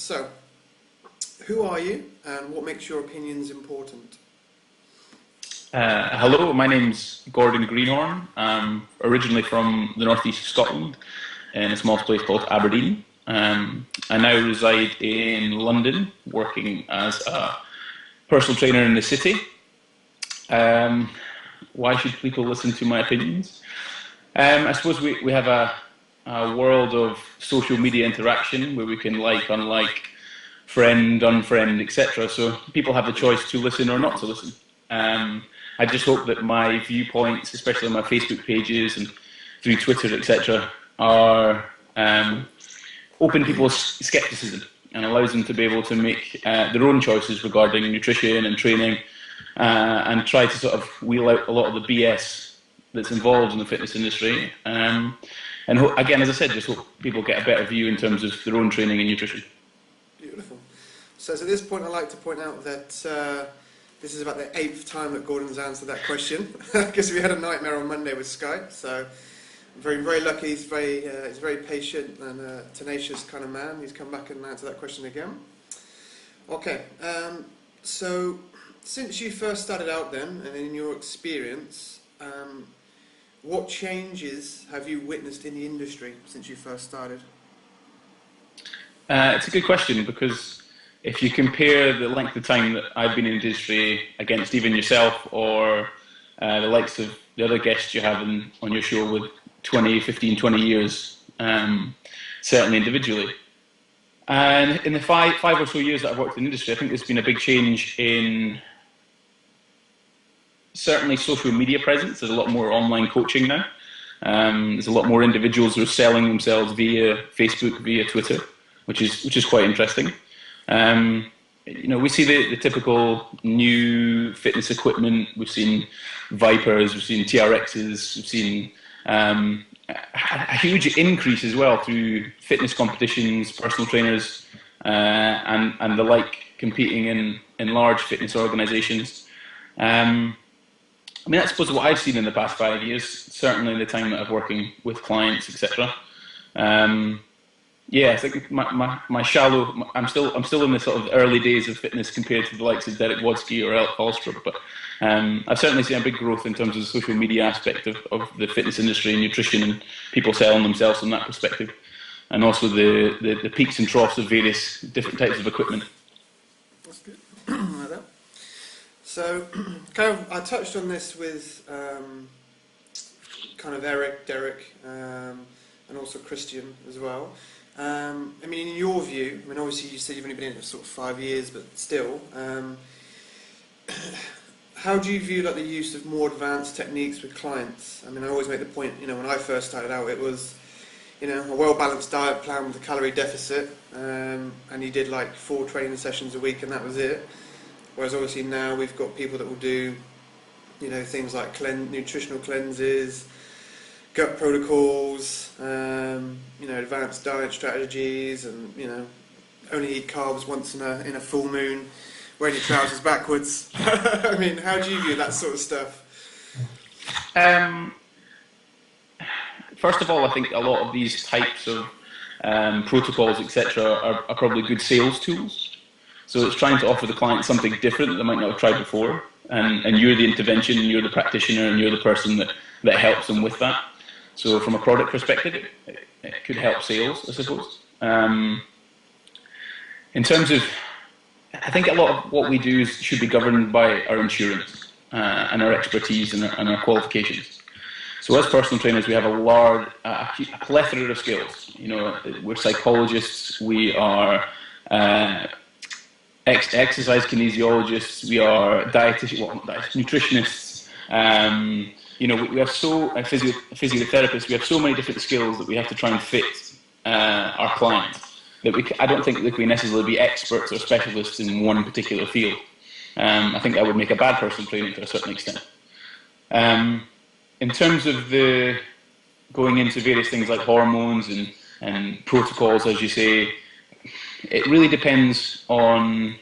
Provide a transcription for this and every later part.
So, who are you and what makes your opinions important? Hello, my name's Gordon Greenhorn. I'm originally from the northeast of Scotland in a small place called Aberdeen. I now reside in London, working as a personal trainer in the city. Why should people listen to my opinions? I suppose we have a world of social media interaction where we can like, unlike, friend, unfriend, etc. So people have the choice to listen or not to listen. I just hope that my viewpoints, especially on my Facebook pages and through Twitter, etc., are open people's scepticism and allows them to be able to make their own choices regarding nutrition and training, and try to sort of wheel out a lot of the BS that's involved in the fitness industry. And again, as I said, just hope people get a better view in terms of their own training and nutrition. Beautiful. So at this point, I'd like to point out that this is about the 8th time that Gordon's answered that question, because we had a nightmare on Monday with Skype. So I'm very, very lucky. He's very patient and a tenacious kind of man. He's come back and answered that question again. Okay. So since you first started out then, and in your experience, what changes have you witnessed in the industry since you first started? It's a good question, because if you compare the length of time that I've been in the industry against even yourself or the likes of the other guests you have on your show with 15, 20 years, certainly individually. And in the five or so years that I've worked in the industry, I think there's been a big change in certainly social media presence. There's a lot more online coaching now. There's a lot more individuals who are selling themselves via Facebook, via Twitter, which is quite interesting. We see the typical new fitness equipment. We've seen Vipers, we've seen TRXs, we've seen a huge increase as well through fitness competitions, personal trainers, and the like, competing in large fitness organisations. I suppose what I've seen in the past 5 years, certainly in the time that I've working with clients, etc. I think my shallow. I'm still in the sort of early days of fitness compared to the likes of Derek Wodsky or Alec Falstrup, but I've certainly seen a big growth in terms of the social media aspect of the fitness industry and nutrition, and people selling themselves from that perspective, and also the peaks and troughs of various different types of equipment. That's good. Like that. So, I touched on this with Eric, Derek, and also Christian as well. In your view, obviously you said you've only been in it for sort of 5 years, but still, how do you view the use of more advanced techniques with clients? I always make the point, when I first started out, it was, a well-balanced diet plan with a calorie deficit, and you did 4 training sessions a week and that was it. Whereas obviously now we've got people that will do, things like nutritional cleanses, gut protocols, advanced diet strategies, and only eat carbs once in a full moon, wearing your trousers backwards. How do you view that sort of stuff? First of all, I think a lot of these types of protocols, etc., are probably good sales tools. So it's trying to offer the client something different that they might not have tried before, and you're the intervention, and you're the practitioner, and you're the person that helps them with that. So from a product perspective, it could help sales, I suppose. In terms of, I think a lot of what we do should be governed by our insurance and our expertise and our qualifications. So as personal trainers, we have a plethora of skills. We're psychologists, we are exercise kinesiologists, we are nutritionists. We have physiotherapists. We have so many different skills that we have to try and fit our clients. I don't think that we necessarily be experts or specialists in one particular field. I think that would make a bad personal trainer to a certain extent. In terms of the going into various things like hormones and protocols, as you say, it really depends on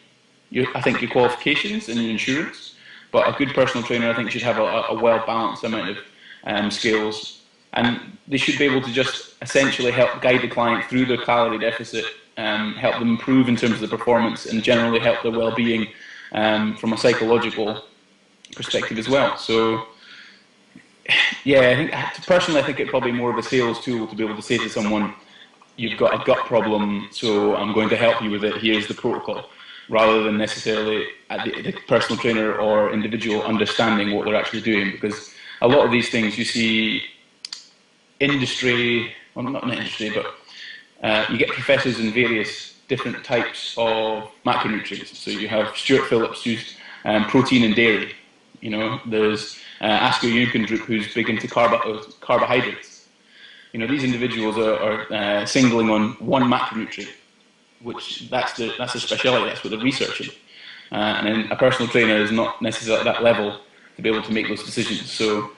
your qualifications and your insurance. But a good personal trainer, I think, should have a well-balanced amount of skills, and they should be able to just essentially help guide the client through their calorie deficit help them improve in terms of the performance, and generally help their well-being from a psychological perspective as well. So, yeah, personally, I think it's probably more of a sales tool to be able to say to someone, you've got a gut problem, so I'm going to help you with it, here's the protocol, rather than necessarily the personal trainer or individual understanding what they're actually doing. Because a lot of these things you see industry, well, not industry, but you get professors in various different types of macronutrients. So you have Stuart Phillips, who's protein and dairy. You know, there's Asker Jukendrup, who's big into carbohydrates. You know, these individuals are singling on one macronutrient, which that's their speciality, that's what they're researching. And then a personal trainer is not necessarily at that level to be able to make those decisions. So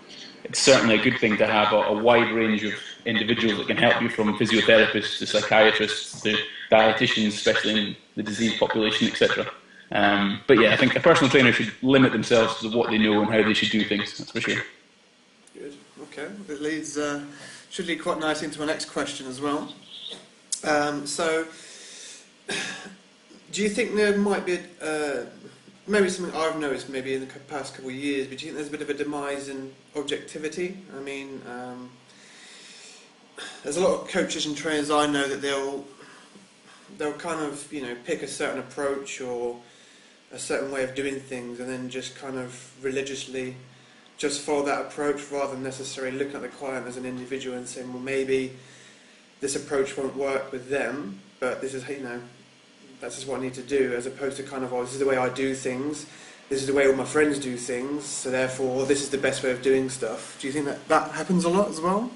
it's certainly a good thing to have a wide range of individuals that can help you, from physiotherapists to psychiatrists to dietitians, especially in the disease population, etc. But yeah, I think a personal trainer should limit themselves to what they know and how they should do things, that's for sure. Good, okay. It leads, should lead quite nicely into my next question as well. So, do you think there might be, maybe something I've noticed maybe in the past couple of years, but do you think there's a bit of a demise in objectivity? I mean, there's a lot of coaches and trainers I know that they'll kind of, you know, pick a certain approach or a certain way of doing things and then just kind of religiously just follow that approach rather than necessarily looking at the client as an individual and saying, well, maybe this approach won't work with them, but this is, you know, that's just what I need to do, as opposed to kind of, oh, this is the way I do things, this is the way all my friends do things, so therefore this is the best way of doing stuff. Do you think that happens a lot as well?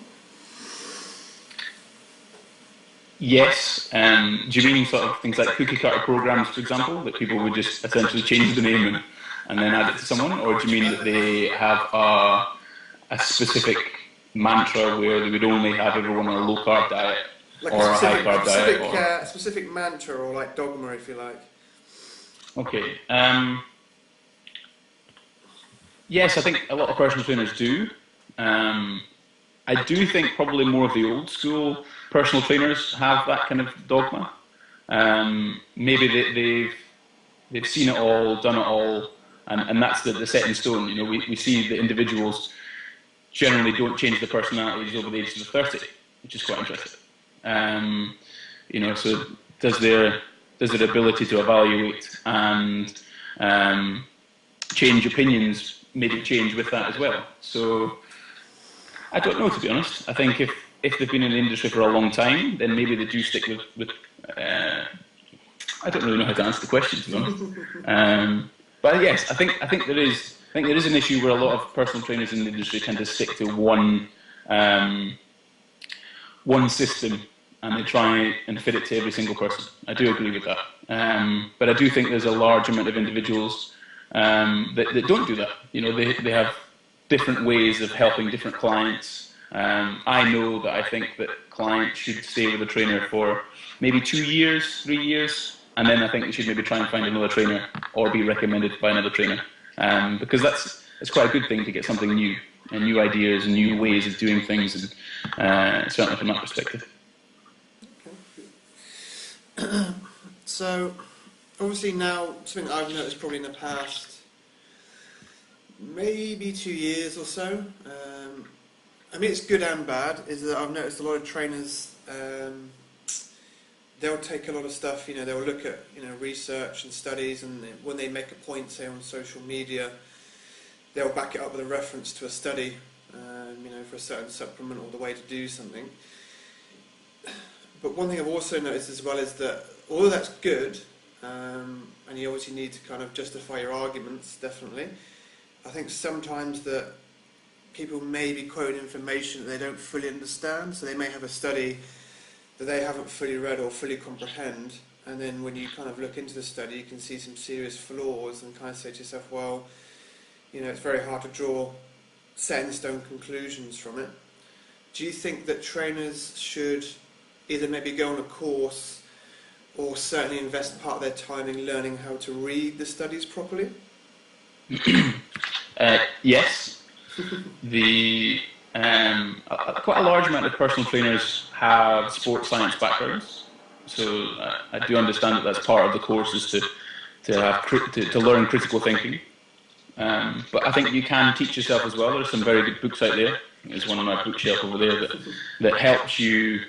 Yes. Do you mean sort of things like cookie cutter programs, for example, that people would just essentially change the name and then add it to someone? Or do you mean that they have a specific mantra where they would only have everyone on a low-carb diet, like or a high-carb diet? Or a specific mantra or like dogma, if you like. Okay. Yes, I think a lot of personal trainers do. I do think probably more of the old school personal trainers have that kind of dogma. Maybe they've seen it all, done it all, and that's the set in stone. You know, we see the individuals generally don't change their personalities over the age of 30, which is quite interesting. You know, so does their ability to evaluate and change opinions maybe change with that as well? So I don't know, to be honest. I think if they've been in the industry for a long time, then maybe they do stick with I don't really know how to answer the question, to be honest. But yes, I think there is an issue where a lot of personal trainers in the industry tend to stick to one system, and they try and fit it to every single person. I do agree with that. But I do think there's a large amount of individuals that don't do that. You know, they have different ways of helping different clients. I know that I think that clients should stay with a trainer for maybe 2 years, 3 years, and then I think they should maybe try and find another trainer or be recommended by another trainer. Because it's quite a good thing to get something new and new ideas and new ways of doing things, and certainly from that perspective. Okay. So, obviously now, something I've noticed probably in the past maybe 2 years or so, I mean it's good and bad, is that I've noticed a lot of trainers, they'll take a lot of stuff, you know, they'll look at, you know, research and studies, and when they make a point, say on social media, they'll back it up with a reference to a study, you know, for a certain supplement or the way to do something. But one thing I've also noticed as well is that although that's good, and you obviously need to kind of justify your arguments, definitely, I think sometimes that people may be quoting information that they don't fully understand, so they may have a study that they haven't fully read or fully comprehend, and then when you kind of look into the study you can see some serious flaws and kind of say to yourself, well, you know, it's very hard to draw set in stone conclusions from it. Do you think that trainers should either maybe go on a course or certainly invest part of their time in learning how to read the studies properly? Yes. Quite a large amount of personal trainers have sports science backgrounds. So I do understand that that's part of the course, is to learn critical thinking. But I think you can teach yourself as well. There's some very good books out there. There's one on my bookshelf over there that helps you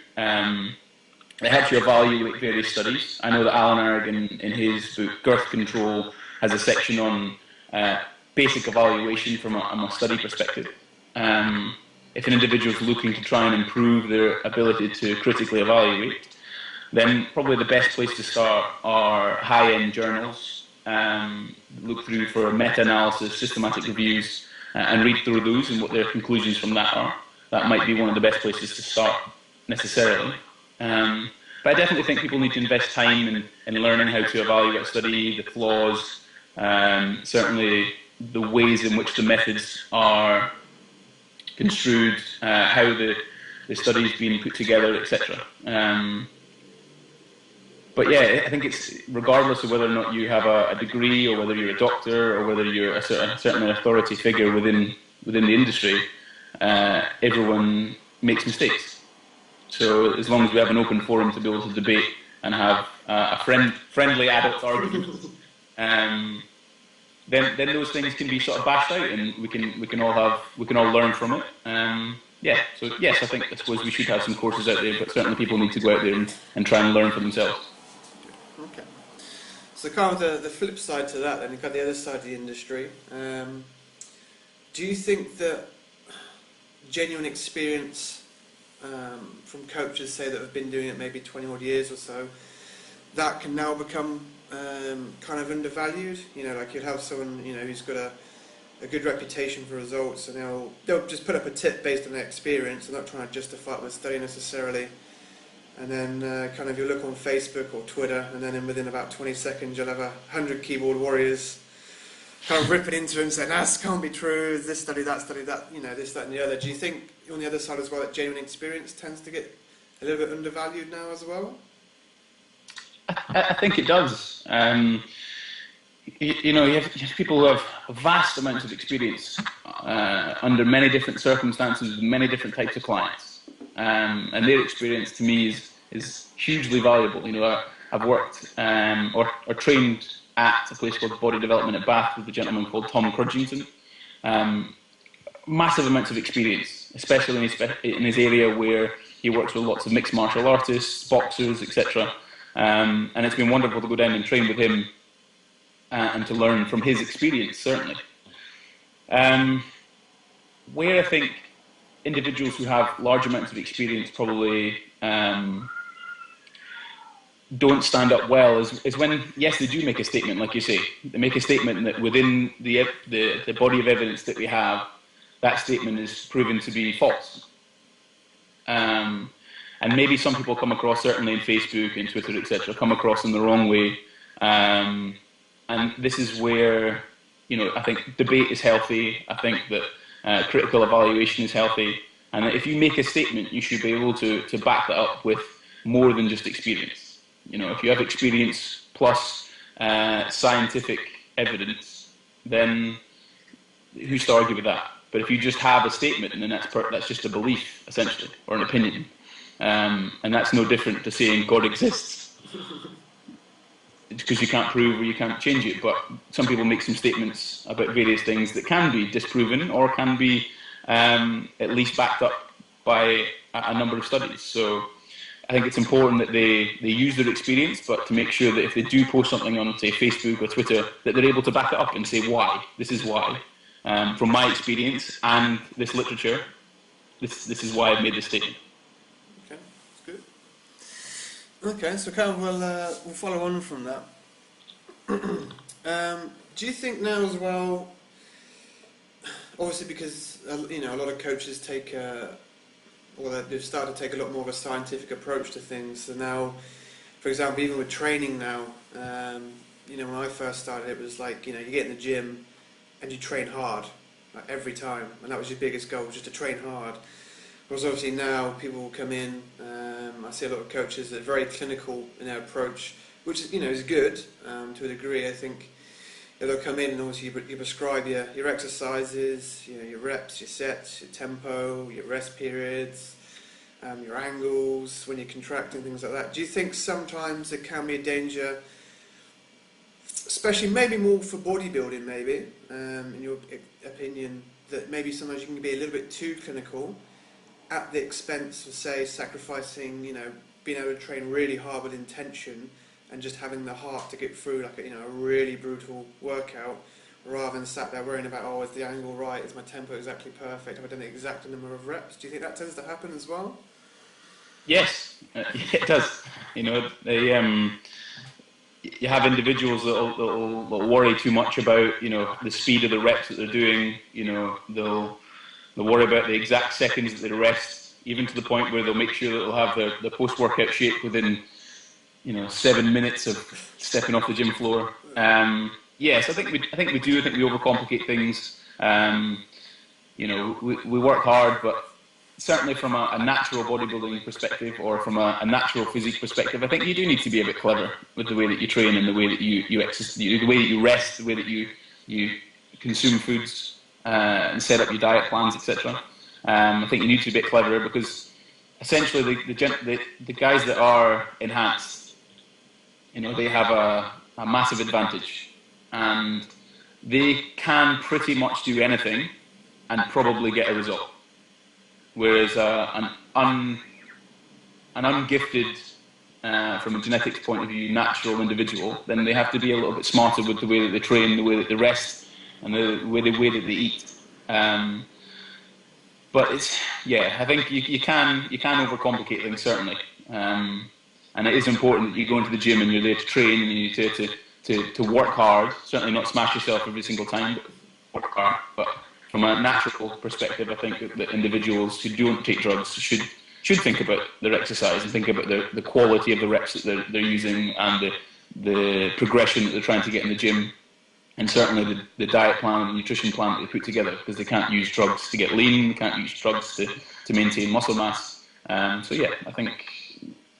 evaluate various studies. I know that Alan Arg in his book Girth Control has a section on basic evaluation from a study perspective. If an individual is looking to try and improve their ability to critically evaluate, then probably the best place to start are high-end journals. Look through for meta-analysis, systematic reviews, and read through those and what their conclusions from that are. That might be one of the best places to start, necessarily. But I definitely think people need to invest time in learning how to evaluate a study, the flaws, certainly the ways in which the methods are construed, how the study's been put together, etc. But yeah, I think it's regardless of whether or not you have a degree, or whether you're a doctor, or whether you're a certain authority figure within the industry, everyone makes mistakes. So as long as we have an open forum to be able to debate and have a friendly adult argument, then those things can be sort of bashed out, and we can all learn from it. Yeah. So yes, I suppose we should have some courses out there, but certainly people need to go out there and try and learn for themselves. Okay. So kind of the flip side to that, then you've got the other side of the industry. Do you think that genuine experience from coaches, say, that have been doing it maybe 20 odd years or so, that can now become kind of undervalued? You know, like you'd have someone, you know, who's got a good reputation for results, and they'll just put up a tip based on their experience. They're not trying to justify it with study necessarily. And then kind of you look on Facebook or Twitter, and then within about 20 seconds you'll have 100 keyboard warriors kind of ripping into him saying, this can't be true, this study, that, you know, this, that and the other. Do you think on the other side as well that genuine experience tends to get a little bit undervalued now as well? I think it does. You know, you have people who have vast amounts of experience under many different circumstances with many different types of clients, and their experience to me is hugely valuable. You know, I've worked or trained at a place called Body Development at Bath with a gentleman called Tom Crudgington. Massive amounts of experience, especially in his area where he works with lots of mixed martial artists, boxers, etc. And it's been wonderful to go down and train with him and to learn from his experience, certainly. Where I think individuals who have large amounts of experience probably don't stand up well is when, yes, they do make a statement, like you say. They make a statement that within the body of evidence that we have, that statement is proven to be false. And maybe some people come across, certainly in Facebook and Twitter, etc., come across in the wrong way. And this is where, you know, I think debate is healthy. I think that critical evaluation is healthy. And that if you make a statement, you should be able to back that up with more than just experience. You know, if you have experience plus scientific evidence, then who's to argue with that? But if you just have a statement, then that's just a belief, essentially, or an opinion. And that's no different to saying God exists. Because you can't prove or you can't change it. But some people make some statements about various things that can be disproven or can be at least backed up by a number of studies. So I think it's important that they use their experience, but to make sure that if they do post something on, say, Facebook or Twitter, that they're able to back it up and say why. This is why. From my experience and this literature, this is why I've made this statement. Okay, that's good. Okay, so kind of we'll follow on from that. Do you think now as well, obviously because you know, a lot of coaches take they've started to take a lot more of a scientific approach to things. So now, for example, even with training now, you know, when I first started, it was like, you know, you get in the gym and you train hard, like every time, and that was your biggest goal, just to train hard. Whereas obviously now people will come in, I see a lot of coaches that are very clinical in their approach, which, you know, is good to a degree. I think they'll come in and obviously you prescribe your exercises, you know, your reps, your sets, your tempo, your rest periods, your angles when you're contracting, things like that. Do you think sometimes there can be a danger, especially maybe more for bodybuilding, maybe, in your opinion, that maybe sometimes you can be a little bit too clinical at the expense of, say, sacrificing, being able to train really hard with intention and just having the heart to get through like a really brutal workout, rather than sat there worrying about, is the angle right, is my tempo exactly perfect, have I done the exact number of reps? Do you think that tends to happen as well? Yes, it does. You have individuals that'll worry too much about the speed of the reps that they're doing. They'll worry about the exact seconds that they rest, even to the point where they'll make sure that they'll have their post-workout shape within 7 minutes of stepping off the gym floor. Yes, I think we do. I think we overcomplicate things. We work hard, but certainly from a natural bodybuilding perspective, or from a natural physique perspective, I think you do need to be a bit clever with the way that you train and the way that you exercise, the way that you rest, the way that you consume foods and set up your diet plans, etc. I think you need to be a bit cleverer, because essentially the guys that are enhanced, they have a massive advantage, and they can pretty much do anything and probably get a result. Whereas an ungifted, from a genetics point of view, natural individual, then they have to be a little bit smarter with the way that they train, the way that they rest, and the way that they eat. But I think you can overcomplicate things, certainly. And it is important that you go into the gym and you're there to train, and you need to work hard. Certainly not smash yourself every single time, but work hard. But from a natural perspective, I think that individuals who don't take drugs should think about their exercise and think about the quality of the reps that they're using, and the progression that they're trying to get in the gym, and certainly the diet plan and the nutrition plan that they put together, because they can't use drugs to get lean, they can't use drugs to maintain muscle mass. I think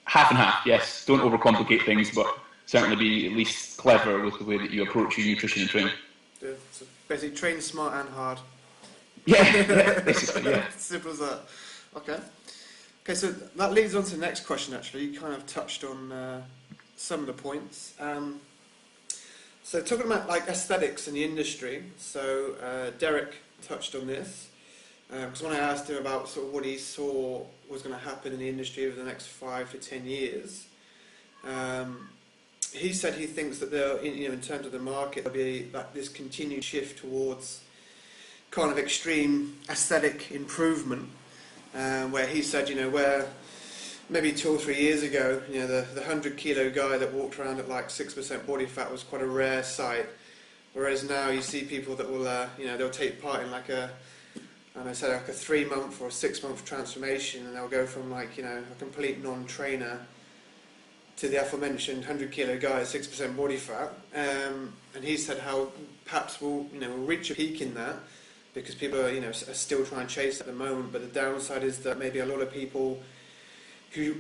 half and half. Yes, don't overcomplicate things, but certainly be at least clever with the way that you approach your nutrition and training. Yeah, so basically train smart and hard. Yeah, basically, yeah. Simple as that. Okay, so that leads on to the next question, actually. You kind of touched on some of the points. So talking about like aesthetics in the industry, so Derek touched on this, because when I asked him about sort of what he saw was going to happen in the industry over the next 5 to 10 years, he said he thinks that there, in terms of the market, there'll be like this continued shift towards kind of extreme aesthetic improvement, where he said, where maybe 2 or 3 years ago, the 100-kilo guy that walked around at like 6% body fat was quite a rare sight, whereas now you see people that will, they'll take part in like a 3-month or a 6-month transformation, and they'll go from like, a complete non-trainer to the aforementioned 100-kilo guy at 6% body fat. And he said how perhaps we'll reach a peak in that, because people are still trying to chase at the moment. But the downside is that maybe a lot of people who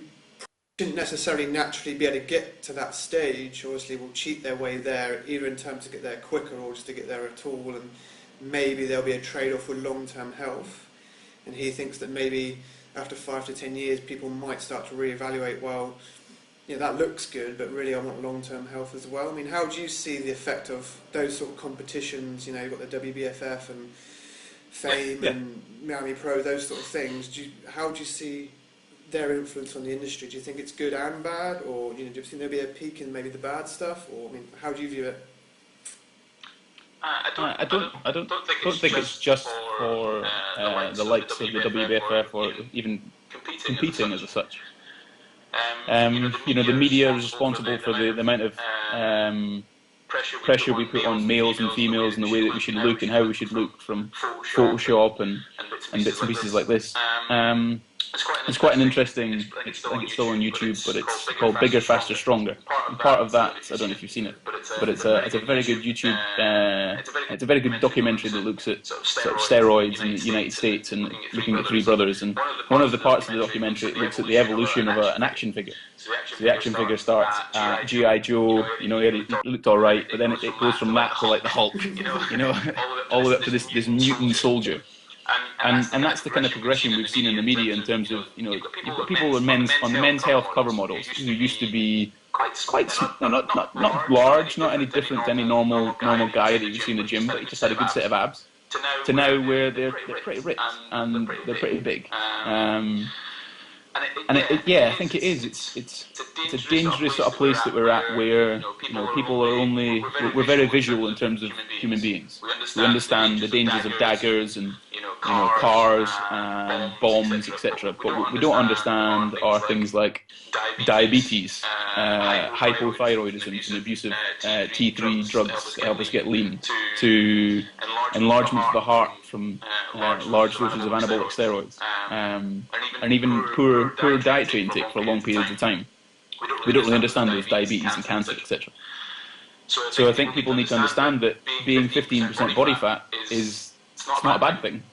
shouldn't necessarily naturally be able to get to that stage, obviously will cheat their way there, either in terms to get there quicker or just to get there at all, and maybe there'll be a trade-off with long-term health. And he thinks that maybe after 5 to 10 years, people might start to reevaluate, that looks good, but really I want long-term health as well. I mean, how do you see the effect of those sort of competitions? You've got the WBFF and Fame and Miami Pro, those sort of things. How do you see their influence on the industry? Do you think it's good and bad, or do you think there'll be a peak in maybe the bad stuff, or how do you view it? I don't think it's just for the likes of the WBFF or even competing as such. The media is responsible for the amount of pressure we put on males and females and the way that we should look and how we should look from Photoshop and bits and pieces like this. It's quite an interesting, I think it's still on YouTube, but it's called Bigger, Faster, Stronger. And part of that, I don't know if you've seen it, but it's a very good YouTube, it's a very good documentary that looks at sort of steroids in the United States and looking at three brothers. And one of the parts of the documentary looks at the evolution of an action figure. So the action figure starts at G.I. Joe, he looked alright, but then it goes from that to like the Hulk, all the way up to this mutant soldier. And that's the kind of progression we've seen in the media in terms of, you've got people on the men's health cover models who used to be not large, not any different to any normal guy that you see in the gym, but he just had a good set of abs, to now where they're pretty rich and they're pretty big. I think it is. It's a dangerous sort of place that we're at, where people are we're very visual in terms of human beings. We understand the dangers of daggers and cars and bombs, etc. But what we don't understand are things like diabetes, hypothyroidism, and abuse of T3 drugs that help us get lean, to enlargement of the heart from large doses of anabolic steroids, and even poor dietary intake for long periods of time. We don't really understand those diabetes and cancer, etc. So I think people need to understand that being 15% body fat it's not a bad thing.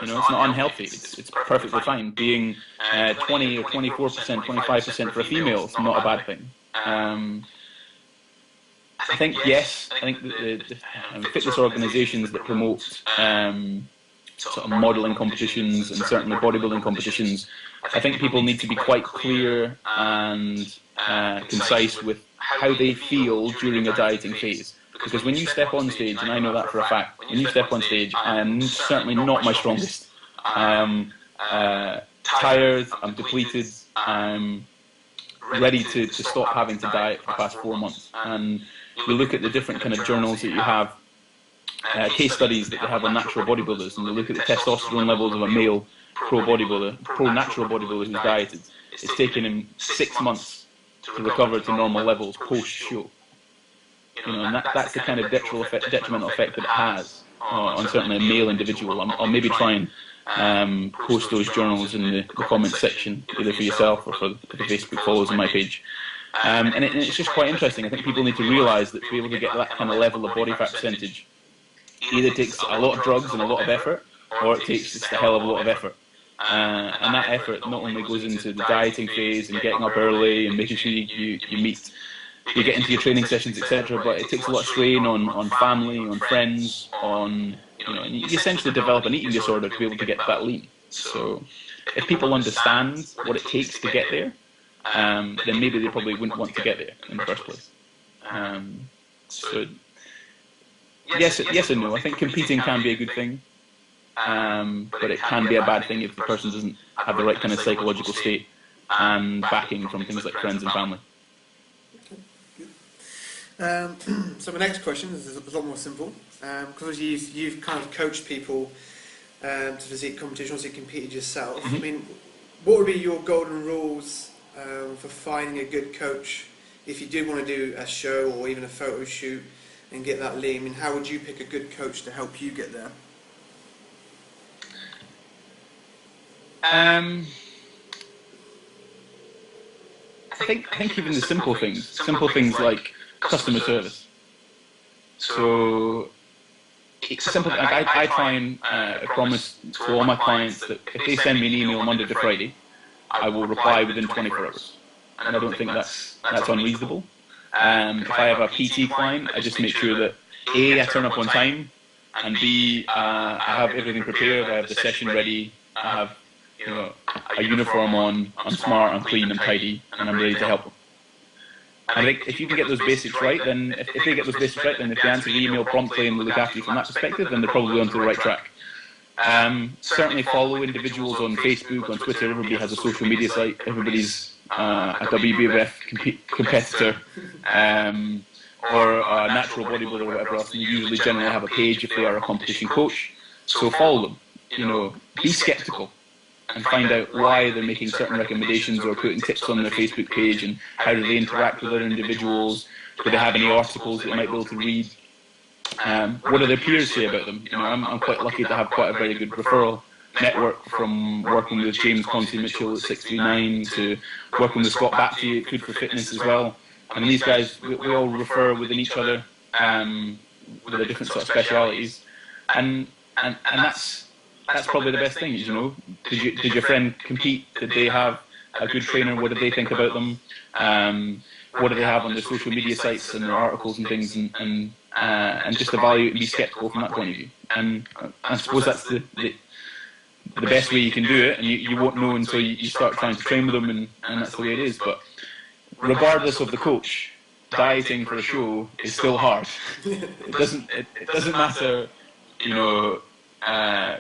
It's not unhealthy. It's perfectly fine. Being 20 or 24%, 25% for a female is not a bad thing. I think the fitness organisations that promote sort of modelling competitions and certainly bodybuilding competitions, I think people need to be quite clear and concise with how they feel during a dieting phase. Because when you step on stage, and I know that for a fact, when you step on stage, I am certainly not my strongest. I'm tired, I'm depleted, I'm ready to stop having to diet for the past 4 months. And we look at the different kind of journals that you have, case studies that they have on natural bodybuilders, and they look at the testosterone levels of a male pro-natural bodybuilder who's dieted. It's taken him 6 months to recover to normal levels post-show. And that's the kind of detrimental effect that it has on certainly a male individual. I'll maybe try and post those journals in the comment section, either for yourself or for the Facebook followers on my page. And it's just quite interesting. I think people need to realise that to be able to get that kind of level of body fat percentage either takes a lot of drugs and a lot of effort, or it takes just a hell of a lot of effort. And that effort not only goes into the dieting phase and getting up early and making sure you get into your training sessions, etc., but it takes a lot of strain on family, on friends, and you essentially develop an eating disorder to be able to get that lean. So if people understand what it takes to get there, then maybe they probably wouldn't want to get there in the first place. So yes and no. I think competing can be a good thing, but it can be a bad thing if the person doesn't have the right kind of psychological state and backing from things like friends and family. So my next question is a lot more simple, because you've kind of coached people to physique competitions, you competed yourself. Mm-hmm. I mean, what would be your golden rules for finding a good coach if you do want to do a show or even a photo shoot and get that lean? I mean, how would you pick a good coach to help you get there? I think even the simple things like customer service. So it's simple. Like I try and promise to all my clients that if they send me an email Monday to Friday, I will reply within 24 hours. And I don't think that's unreasonable. If I have a PT client, I just make sure that A, I turn up on time, and B, I have everything prepared. I have the session ready. I have a uniform on. I'm smart, I'm clean, I'm tidy, and I'm ready to help them. I think if you can get those basics right, then if they get those basics right, then if they answer the email promptly and they look after you from that perspective, then they're probably onto the right track. Certainly follow individuals on Facebook, on Twitter. Everybody has a social media site. Everybody's a WBF competitor or a natural bodybuilder or whatever else. And you usually generally have a page if they are a competition coach. So follow them. Be skeptical and find out why they're making certain recommendations or putting tips on their Facebook page, and how do they interact with other individuals. Do they have any articles that they might be able to read? What do their peers say about them? I'm quite lucky to have quite a very good referral network, from working with James Concy Mitchell at 639 to working with Scott Bapty at Food for Fitness as well. I mean, these guys, we all refer within each other with their different sort of specialities, and that's probably the best thing. Did your friend compete? Did they have a good trainer? What did they think about them? What do they have on their social media sites and their articles and things? And just evaluate and be skeptical from that point of view. And I suppose that's the best way you can do it, and you won't know until you start trying to train with them, and that's the way it is. But regardless of the coach, dieting for a show is still hard. It doesn't matter,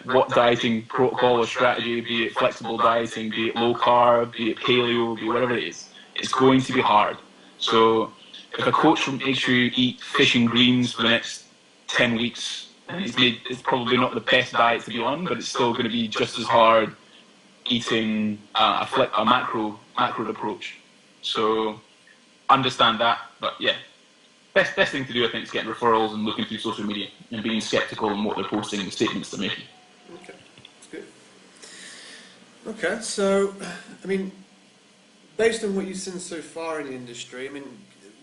what dieting protocol or strategy, be it flexible dieting, be it low carb, be it paleo, be it whatever it is, it's going to be hard. So if a coach makes you eat fish and greens for the next 10 weeks, it's probably not the best diet to be on, but it's still going to be just as hard eating a macro approach. So understand that, but yeah, best thing to do, I think, is getting referrals and looking through social media and being skeptical on what they're posting and the statements they're making. Okay, that's good. Okay, so, I mean, based on what you've seen so far in the industry, I mean,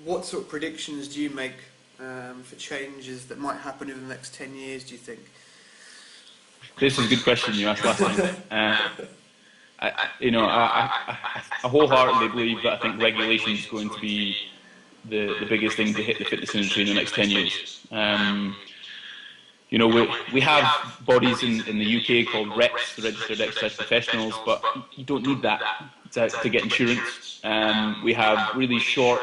what sort of predictions do you make for changes that might happen over the next 10 years, do you think? This is a good question you asked last time. I wholeheartedly believe that I think regulation is going to be the biggest thing to hit the fitness industry in the next 10 years. We have bodies in the UK called REPs, the Registered Exercise Professionals, but you don't need that to get insurance. We have really short,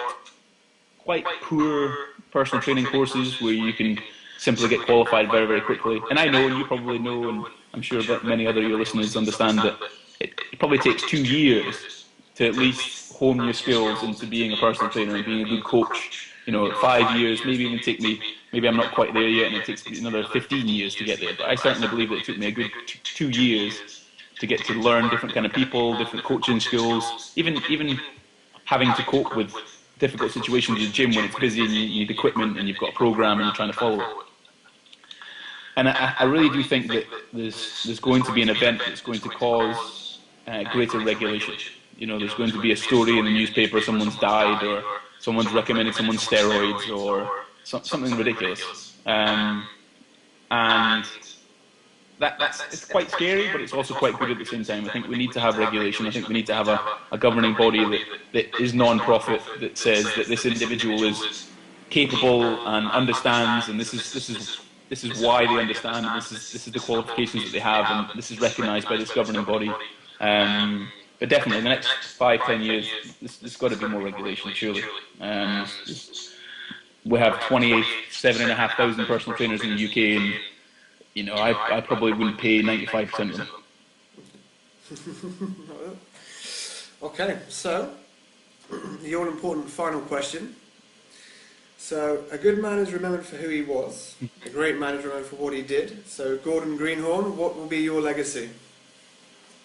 quite poor personal training courses where you can simply get qualified very, very quickly. And I know, and you probably know, and I'm sure that many other of your listeners understand that it probably takes 2 years to at least hone your skills into being a personal trainer and being a good coach. 5 years, maybe I'm not quite there yet, and it takes another 15 years to get there. But I certainly believe that it took me a good 2 years to get to learn different kind of people, different coaching skills, even having to cope with difficult situations in the gym when it's busy and you need equipment and you've got a program and you're trying to follow it. And I really do think that there's going to be an event that's going to cause greater regulation. There's going to be a story in the newspaper, someone's died, or someone's recommended someone steroids, or something ridiculous. And it's quite scary, but it's also quite good at the same time. I think we need to have regulation. I think we need to have a governing body that is non-profit, that says that this individual is capable and understands, and this is why they understand, and this is the qualifications that they have, and this is recognised by this governing body. But definitely, in the next 5-10 years, there's got to be more regulation, surely. We have 27,500 personal trainers in the UK, and I probably wouldn't pay 95% of them. Okay, so the all-important final question. So, a good man is remembered for who he was. A great man is remembered for what he did. So, Gordon Greenhorn, what will be your legacy?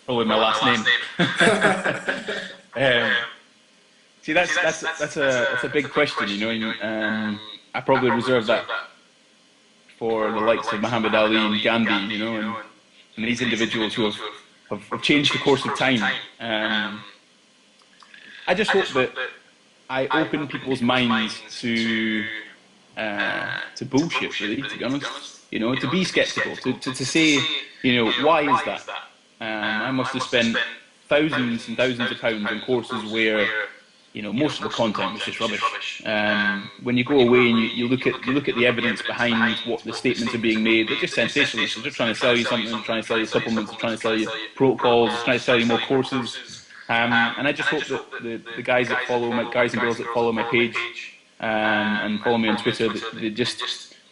Probably my last name. See, that's a big question, I probably reserve that for the likes of Muhammad Ali and Gandhi, and these individuals who have changed the course of time. I just hope that I open people's minds to bullshit, really, to be honest. To be skeptical, to say, why is that? I must have spent thousands and thousands of pounds on courses where, most of the content was just rubbish. When you go away and you look at the evidence behind what the statements are being made, they're just sensationalist. They're just trying to sell you something, they're trying to sell you supplements, they're trying to sell you protocols, they're trying to sell you more courses. And I just hope that the guys and girls that follow my page and follow me on Twitter,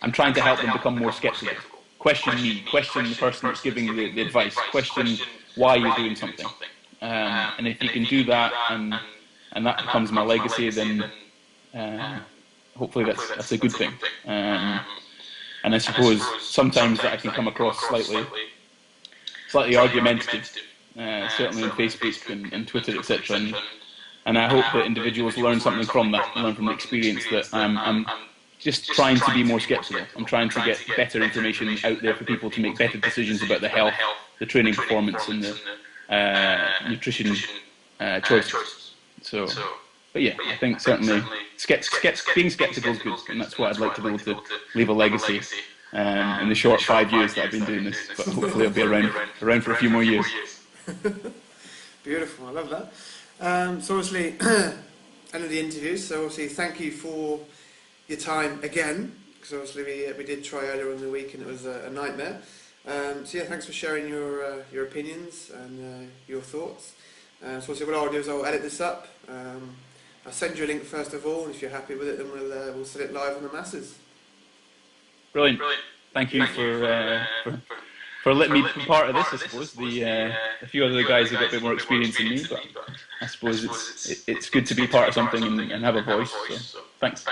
I'm trying to help them become more skeptical. Question me, question the person that's giving the advice, question why you're doing something. And if you can do that and that becomes my legacy, then hopefully that's a good thing. And I suppose sometimes that I can come across slightly argumentative, certainly on Facebook and Twitter, etc. And I hope that individuals learn something from that, learn from the experience that I'm just trying to be more skeptical. I'm trying to get better information out there for people to make better decisions about the health, the training performance, and the nutrition choices. But yeah, I think certainly being skeptical is good, and that's what I'd like to be able to leave a legacy in the short 5 years that I've been doing this. But hopefully I'll be around for a few more years. Beautiful, I love that. So obviously, end of the interview, so obviously thank you for your time again, because obviously we did try earlier in the week and it was a nightmare. So yeah, thanks for sharing your opinions and your thoughts. So what I'll do is I'll edit this up. I'll send you a link first of all, and if you're happy with it, then we'll set it live on the masses. Brilliant. Thank you for letting me be part of this. I suppose a few other guys have got a bit more experience than me, but I suppose it's good to be part of something and have a voice. So thanks.